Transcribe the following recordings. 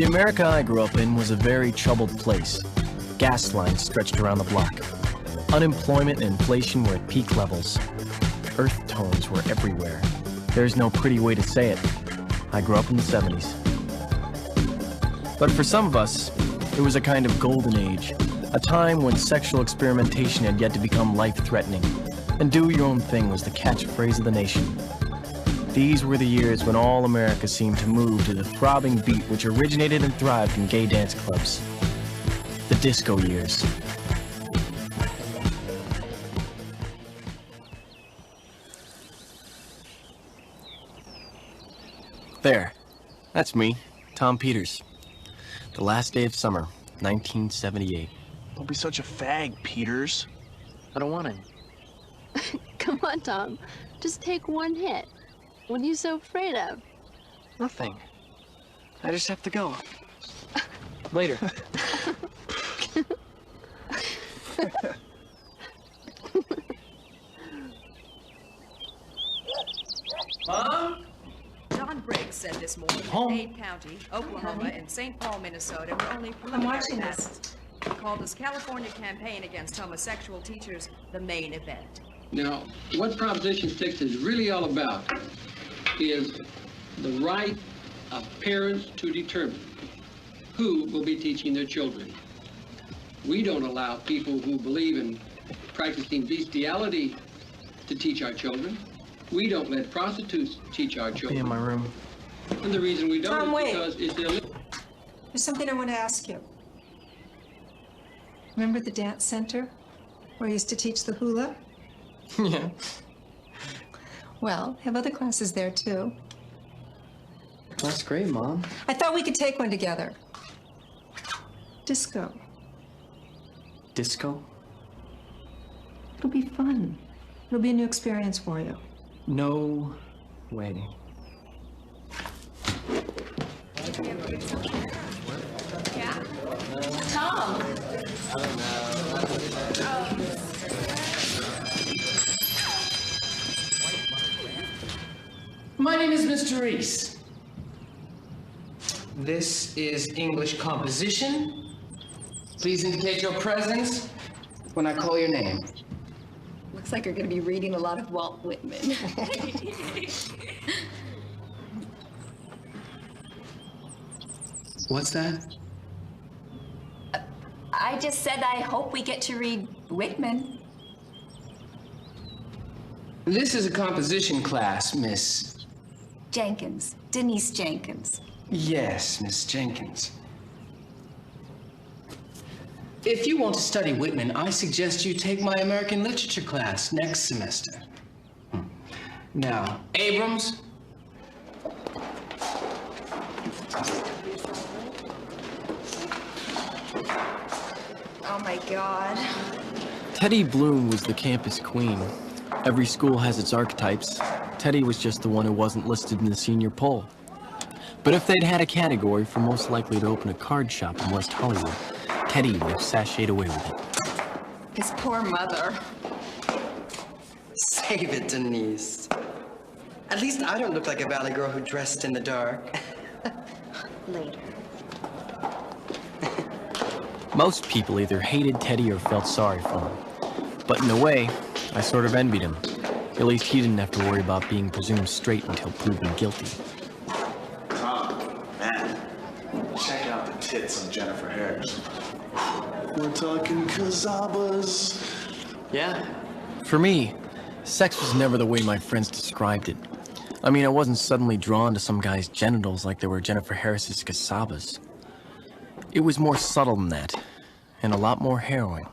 The America I grew up in was a very troubled place. Gas lines stretched around the block. Unemployment and inflation were at peak levels. Earth tones were everywhere. There's no pretty way to say it. I grew up in the 70s. But for some of us, it was a kind of golden age, a time when sexual experimentation had yet to become life-threatening, and do your own thing was the catchphrase of the nation. These were the years when all America seemed to move to the throbbing beat which originated and thrived in gay dance clubs. The disco years. There. That's me, Tom Peters. The last day of summer, 1978. Don't be such a fag, Peters. I don't want to. Come on, Tom. Just take one hit. What are you so afraid of? Nothing. I just have to go. Later. Mom? John Briggs said this morning that Dade County, Oklahoma, and St. Paul, Minnesota were only preliminary tests. He called his California campaign against homosexual teachers the main event. Now, what Proposition 6 is really all about is the right of parents to determine who will be teaching their children. We don't allow people who believe in practicing bestiality to teach our children. We don't let prostitutes teach our Be children. in my room. And the reason we don't Tom, is wait. because it's illegal. There's something I want to ask you. Remember the dance center where I used to teach the hula? Yeah. Well, I have other classes there too. That's great, Mom. I thought we could take one together. Disco. Disco? It'll be fun. It'll be a new experience for you. No way. Tom! My name is Mr. Reese. This is English composition. Please indicate your presence when I call your name. Looks like you're going to be reading a lot of Walt Whitman. What's that? I just said I hope we get to read Whitman. This is a composition class, Miss. Jenkins. Denise Jenkins. Yes, Miss Jenkins. If you want to study Whitman, I suggest you take my American literature class next semester. Now, Abrams. Oh my God. Teddy Bloom was the campus queen. Every school has its archetypes. Teddy was just the one who wasn't listed in the senior poll. But if they'd had a category for most likely to open a card shop in West Hollywood, Teddy would have sashayed away with it. His poor mother. Save it, Denise. At least I don't look like a valley girl who dressed in the dark. Later. Most people either hated Teddy or felt sorry for him. But in a way, I sort of envied him. At least he didn't have to worry about being presumed straight until proven guilty. Tom, man, check out the tits on Jennifer Harris. We're talking kazabas. Yeah. For me, sex was never the way my friends described it. I mean, I wasn't suddenly drawn to some guy's genitals like they were Jennifer Harris's casabas. It was more subtle than that, and a lot more harrowing.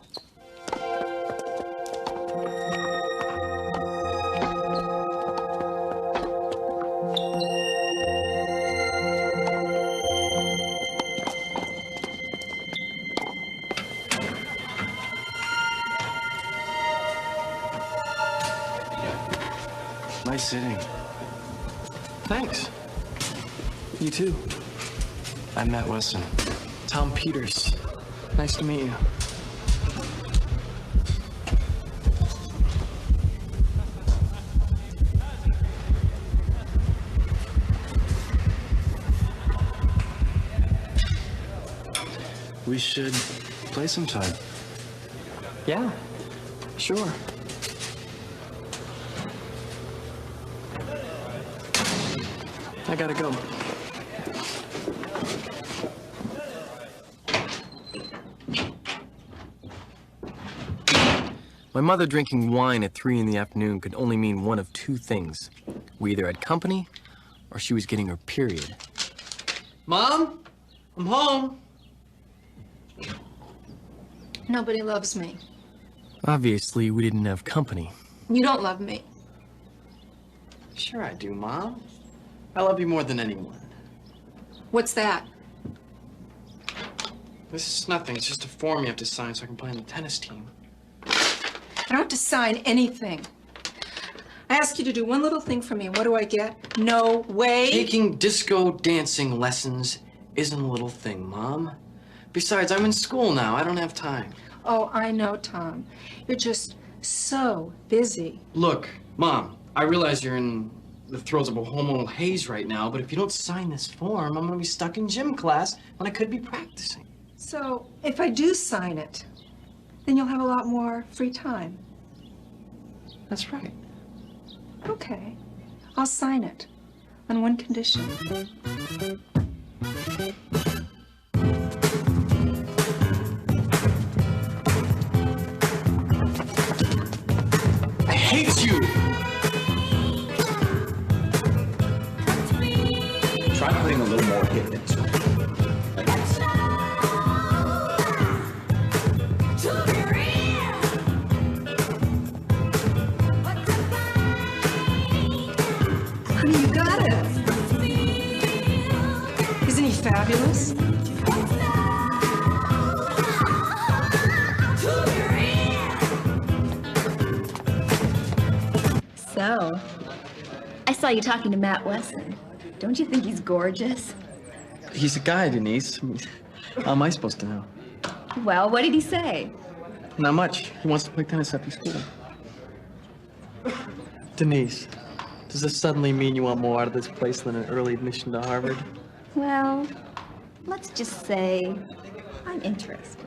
Nice sitting. Thanks. You too. I'm Matt Weston. Tom Peters. Nice to meet you. We should play sometime. Yeah, sure. I gotta go. My mother drinking wine at 3 in the afternoon could only mean one of two things. We either had company, or she was getting her period. Mom, I'm home. Nobody loves me. Obviously, we didn't have company. You don't love me. Sure I do, Mom. I love you more than anyone. What's that? This is nothing. It's just a form you have to sign so I can play on the tennis team. I don't have to sign anything. I ask you to do one little thing for me, and what do I get? No way. Taking disco dancing lessons isn't a little thing, Mom. Besides, I'm in school now. I don't have time. Oh, I know, Tom. You're just so busy. Look, Mom, I realize you're in the throes of a hormonal haze right now, but if you don't sign this form, I'm gonna be stuck in gym class when I could be practicing. So, if I do sign it, then you'll have a lot more free time. That's right. Okay. I'll sign it. On one condition. I hate you! Try putting a little more hit into it. Honey, you got it. Isn't he fabulous? So, I saw you talking to Matt Wesson. Don't you think he's gorgeous? He's a guy, Denise. How am I supposed to know? Well, what did he say? Not much. He wants to play tennis after school. Denise, does this suddenly mean you want more out of this place than an early admission to Harvard? Well, let's just say I'm interested.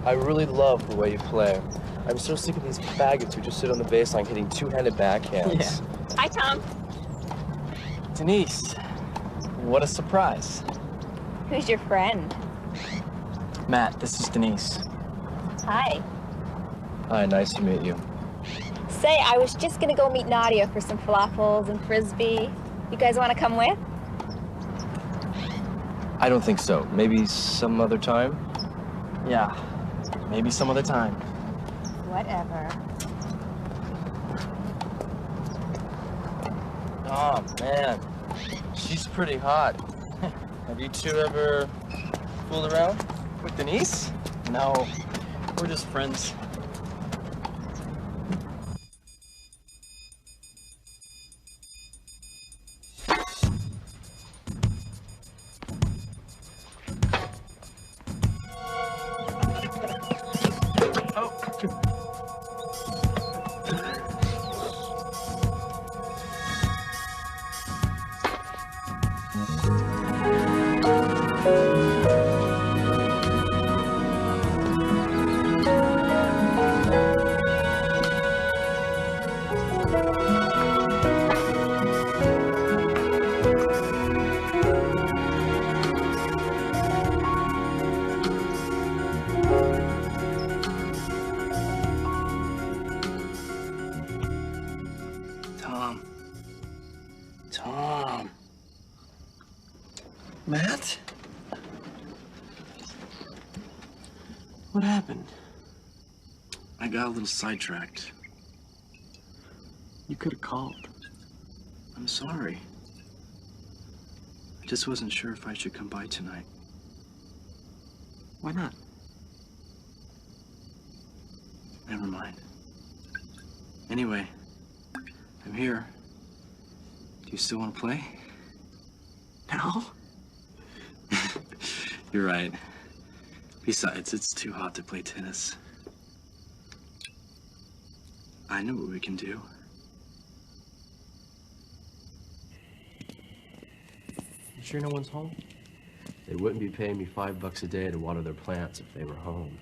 I really love the way you play. I'm so sick of these faggots who just sit on the baseline hitting two-handed backhands. Yeah. Hi, Tom. Denise, what a surprise. Who's your friend? Matt, this is Denise. Hi. Hi, nice to meet you. Say, I was just gonna go meet Nadia for some falafels and frisbee. You guys want to come with? I don't think so. Maybe some other time? Yeah, maybe some other time. Whatever. Oh, man. She's pretty hot. Have you two ever fooled around? With Denise? No, we're just friends. Tom. Matt? What happened? I got a little sidetracked. You could have called. I'm sorry. I just wasn't sure if I should come by tonight. Why not? Never mind. Anyway, I'm here. Do you still want to play? Now? You're right. Besides, it's too hot to play tennis. I know what we can do. You sure no one's home? They wouldn't be paying me $5 a day to water their plants if they were home.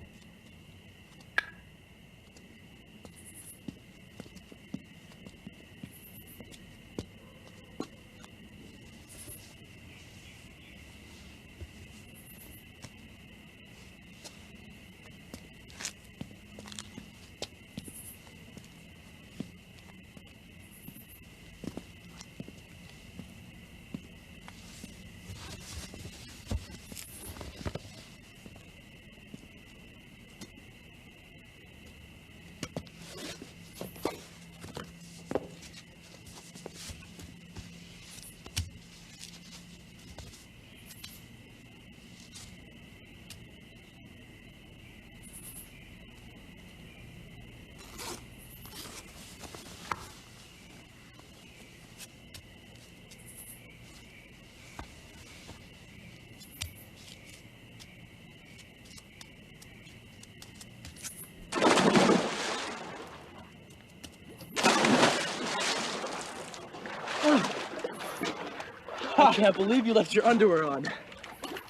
I can't believe you left your underwear on.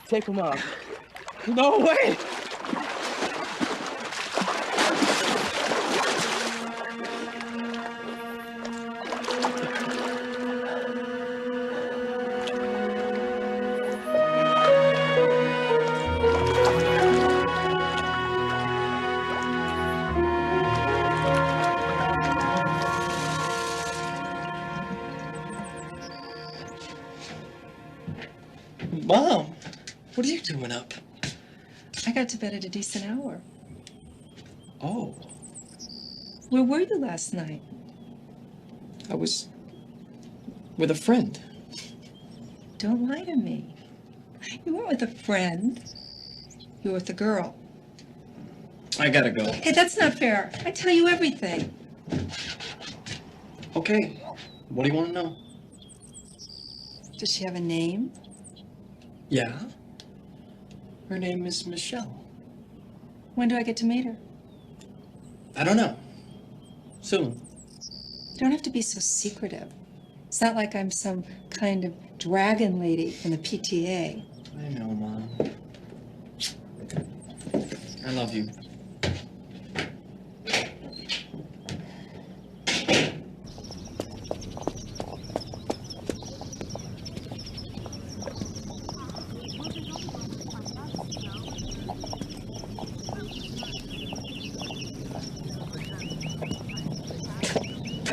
Take them off. No way! Mom, what are you doing up? I got to bed at a decent hour. Oh, Where were you last night? I was with a friend. Don't lie to me. You weren't with a friend. You were with a girl. I gotta go. Hey, that's not fair. I tell you everything. Okay, what do you want to know? Does she have a name? Yeah. Her name is Michelle. When do I get to meet her? I don't know. Soon. You don't have to be so secretive. It's not like I'm some kind of dragon lady from the PTA. I know, Mom. I love you.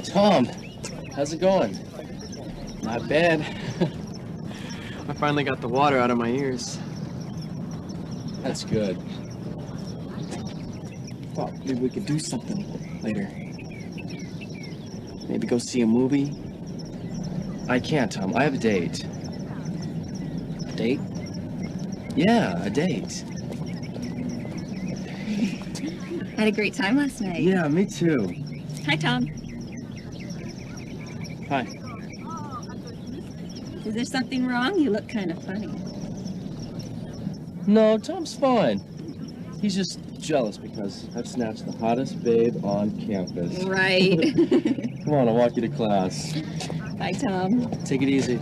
Tom, how's it going? Not bad. I finally got the water out of my ears. That's good. Well, maybe we could do something later. Maybe go see a movie. I can't, Tom. I have a date. A date? Yeah, a date. Had a great time last night. Yeah, me too. Hi, Tom. Hi. Is there something wrong? You look kind of funny. No, Tom's fine. He's just jealous because I've snatched the hottest babe on campus. Right. Come on, I'll walk you to class. Bye, Tom. Take it easy.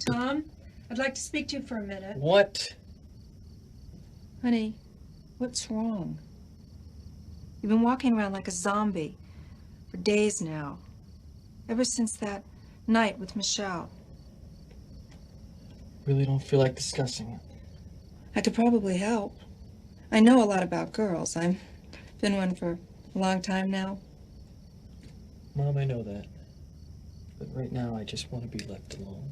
Tom, I'd like to speak to you for a minute. What? Honey, what's wrong? You've been walking around like a zombie for days now. Ever since that night with Michelle. Really don't feel like discussing it. I could probably help. I know a lot about girls. I've been one for a long time now. Mom, I know that. But right now, I just want to be left alone.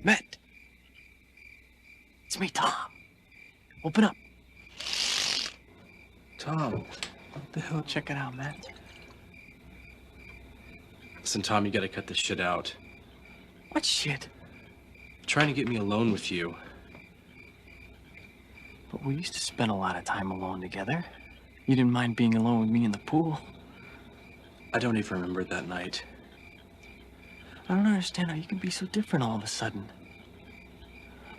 Matt! It's me, Tom. Open up. Tom. What the hell? Check it out, Matt. Listen, Tom, you gotta cut this shit out. What shit? Trying to get me alone with you. But we used to spend a lot of time alone together. You didn't mind being alone with me in the pool. I don't even remember that night. I don't understand how you can be so different all of a sudden.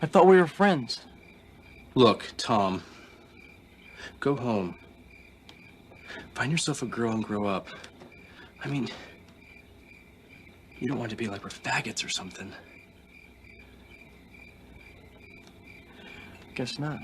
I thought we were friends. Look, Tom. Go home. Find yourself a girl and grow up. I mean, you don't want to be like we're faggots or something. Guess not.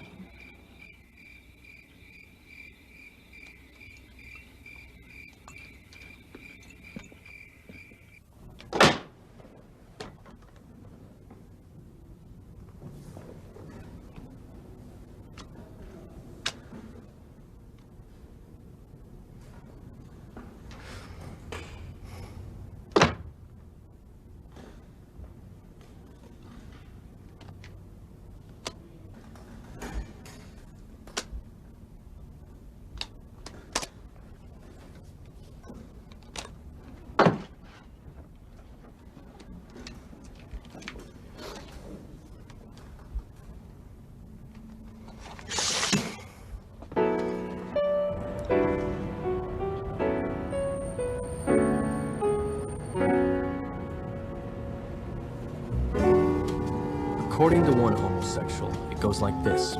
According to one homosexual, it goes like this.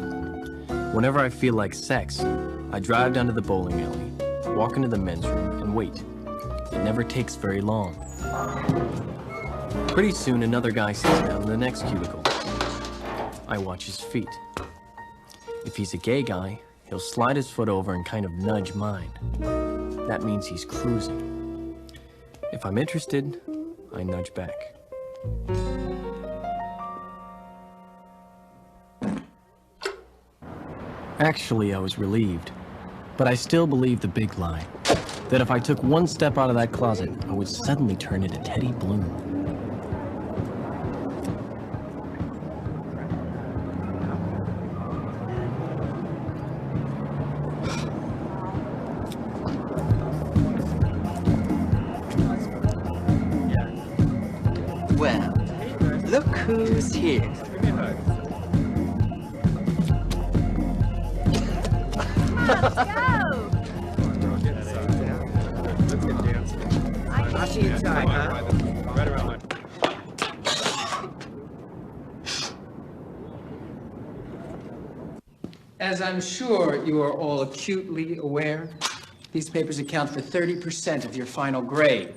Whenever I feel like sex, I drive down to the bowling alley, walk into the men's room, and wait. It never takes very long. Pretty soon, another guy sits down in the next cubicle. I watch his feet. If he's a gay guy, he'll slide his foot over and kind of nudge mine. That means he's cruising. If I'm interested, I nudge back. Actually, I was relieved, but I still believe the big lie, that if I took one step out of that closet, I would suddenly turn into Teddy Bloom. Well, look who's here. I'll see you inside, huh? Right around there. As I'm sure you are all acutely aware, these papers account for 30% of your final grade.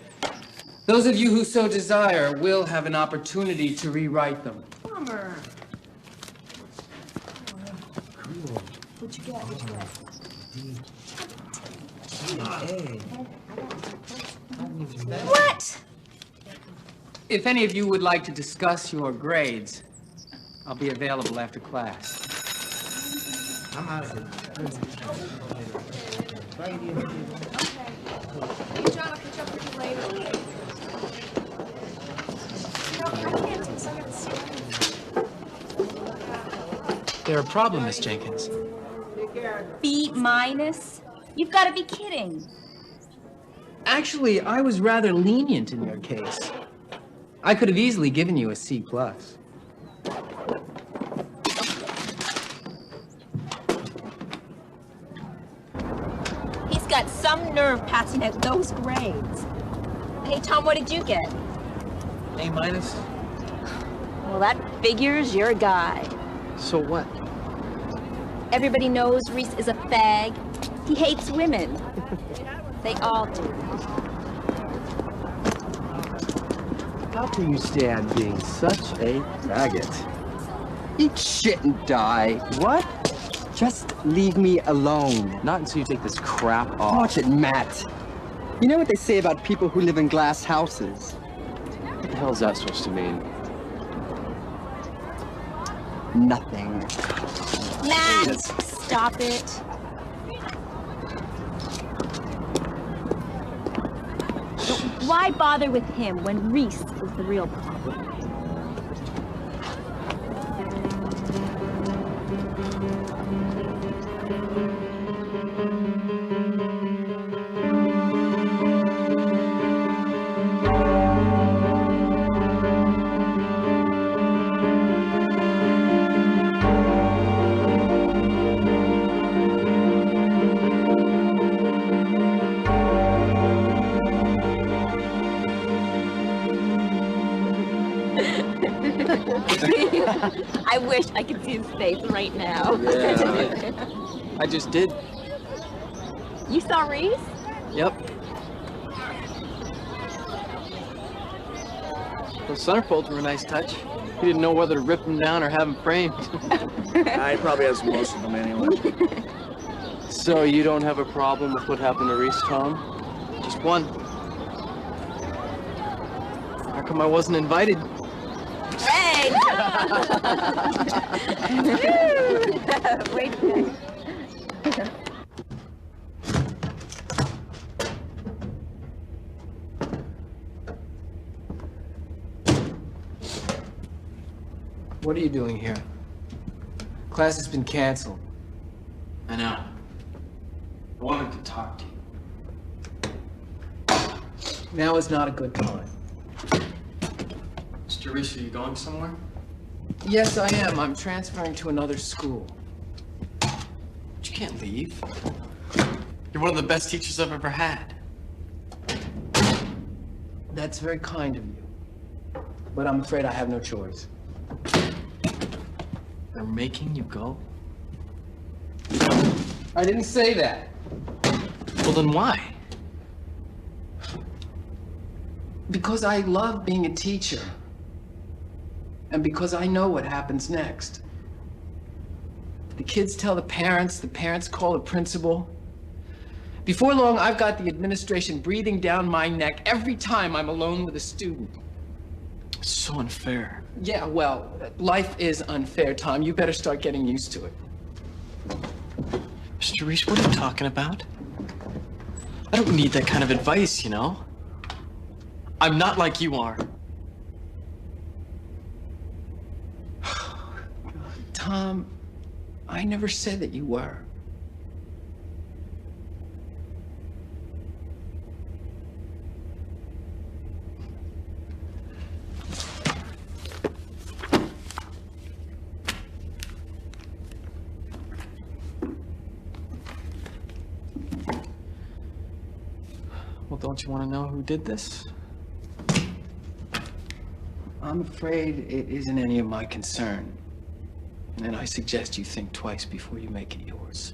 Those of you who so desire will have an opportunity to rewrite them. Bummer. What'd you get? What? If any of you would like to discuss your grades, I'll be available after class. I'm out of here. Hey, John, I'll catch up with you later. No, I can't because I gotta see. They're a problem, Miss Jenkins. B minus? You've got to be kidding. Actually, I was rather lenient in your case. I could have easily given you a C+. He's got some nerve passing out those grades. Hey, Tom, what did you get? A minus? Well, that figures you're a guy. So what? Everybody knows Reese is a fag. He hates women. They all do. How can you stand being such a faggot? Eat shit and die. What? Just leave me alone. Not until you take this crap off. Watch it, Matt. You know what they say about people who live in glass houses? What the hell is that supposed to mean? Nothing. Matt, stop it. Why bother with him when Reese is the real problem? I wish I could see his face right now. Yeah. I just did. You saw Reese? Yep. Those centerfolds were a nice touch. He didn't know whether to rip them down or have them framed. He probably has most of them anyway. So you don't have a problem with what happened to Reese, Tom? Just one. How come I wasn't invited? Hey! Wait a minute. What are you doing here? Class has been canceled. I know. I wanted to talk to you. Now is not a good time. Mr. Reese, are you going somewhere? Yes, I am. I'm transferring to another school. But you can't leave. You're one of the best teachers I've ever had. That's very kind of you. But I'm afraid I have no choice. They're making you go? I didn't say that. Well, then why? Because I love being a teacher. And because I know what happens next. The kids tell the parents call the principal. Before long, I've got the administration breathing down my neck every time I'm alone with a student. It's so unfair. Yeah, well, life is unfair, Tom. You better start getting used to it. Mr. Reese, what are you talking about? I don't need that kind of advice, you know? I'm not like you are. Tom, I never said that you were. Well, don't you want to know who did this? I'm afraid it isn't any of my concern. And I suggest you think twice before you make it yours.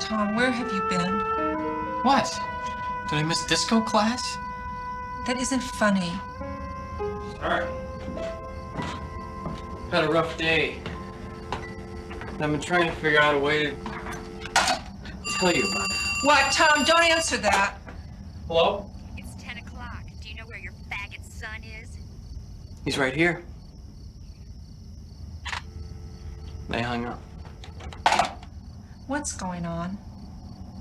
Tom, where have you been? What? Did I miss disco class? That isn't funny. Sorry. Had a rough day. I've been trying to figure out a way to tell you about it. What, Tom? Don't answer that. Hello? It's 10 o'clock. Do you know where your faggot son is? He's right here. They hung up. What's going on?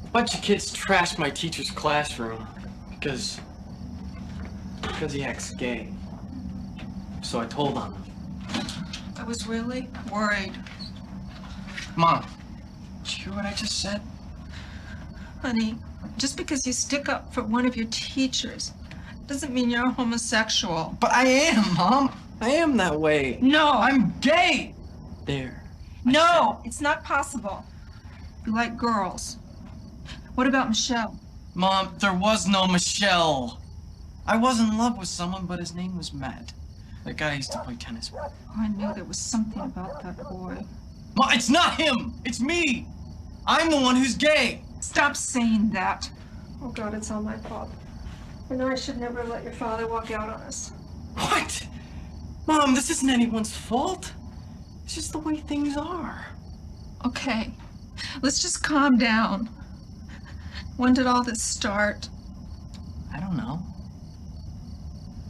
A bunch of kids trashed my teacher's classroom because he acts gay. So I told on them. I was really worried. Mom, did you hear what I just said? Honey, just because you stick up for one of your teachers doesn't mean you're a homosexual. But I am, Mom. I am that way. No. I'm gay. There. No, it's not possible. You like girls. What about Michelle? Mom, there was no Michelle. I was in love with someone, but his name was Matt. That guy I used to play tennis with. Oh, I knew there was something about that boy. Mom, it's not him. It's me. I'm the one who's gay. Stop saying that. Oh, God, it's all my fault. I know I should never let your father walk out on us. What? Mom, this isn't anyone's fault. It's just the way things are. Okay, let's just calm down. When did all this start? I don't know.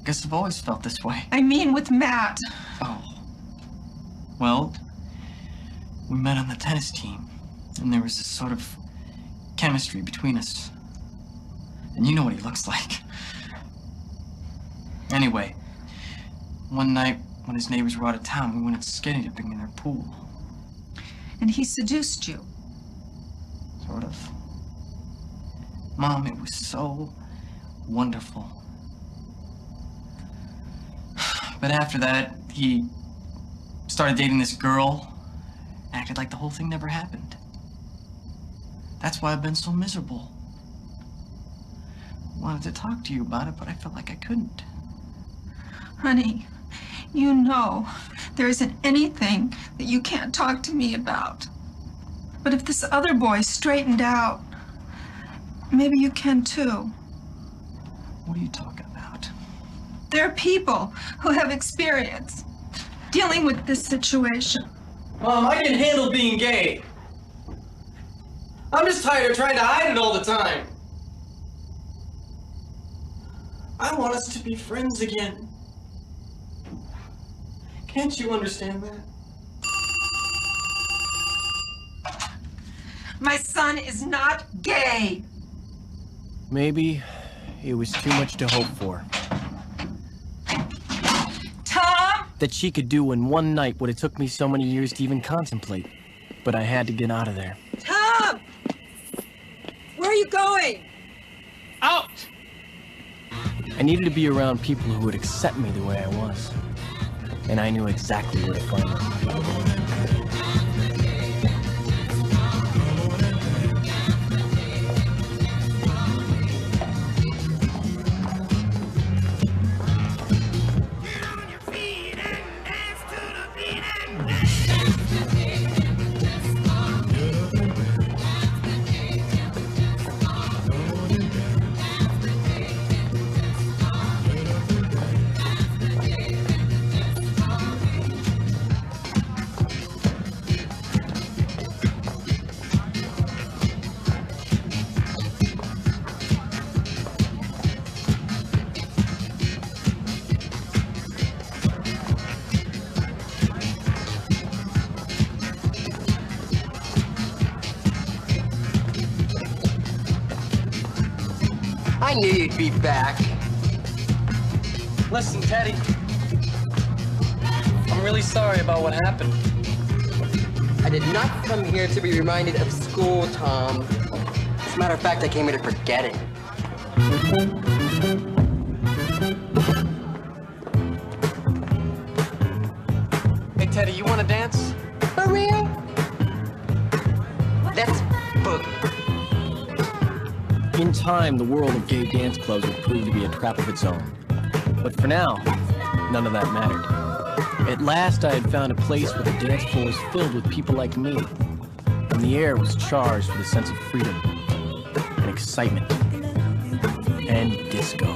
Guess I've always felt this way. I mean with Matt. Oh. Well, we met on the tennis team, and there was this sort of chemistry between us. And you know what he looks like. Anyway, one night when his neighbors were out of town, we went out skinny dipping in their pool. And he seduced you. So sort of. Mom, it was so wonderful. But after that, he started dating this girl, acted like the whole thing never happened. That's why I've been so miserable. Wanted to talk to you about it, but I felt like I couldn't. Honey, you know there isn't anything that you can't talk to me about. But if this other boy straightened out, maybe you can too. What are you talking about? There are people who have experience dealing with this situation. Mom, I can handle being gay. I'm just tired of trying to hide it all the time. I want us to be friends again. Can't you understand that? My son is not gay. Maybe it was too much to hope for. Tom! That she could do in one night what it took me so many years to even contemplate. But I had to get out of there. Tom! Where are you going? Out! I needed to be around people who would accept me the way I was. And I knew exactly where to find them. I knew you'd be back. Listen, Teddy. I'm really sorry about what happened. I did not come here to be reminded of school, Tom. As a matter of fact, I came here to forget it. Hey, Teddy, you want to dance? For real? That's boogie. In time, the world of gay dance clubs would prove to be a trap of its own. But for now, none of that mattered. At last, I had found a place where the dance floor was filled with people like me, and the air was charged with a sense of freedom, and excitement, and disco.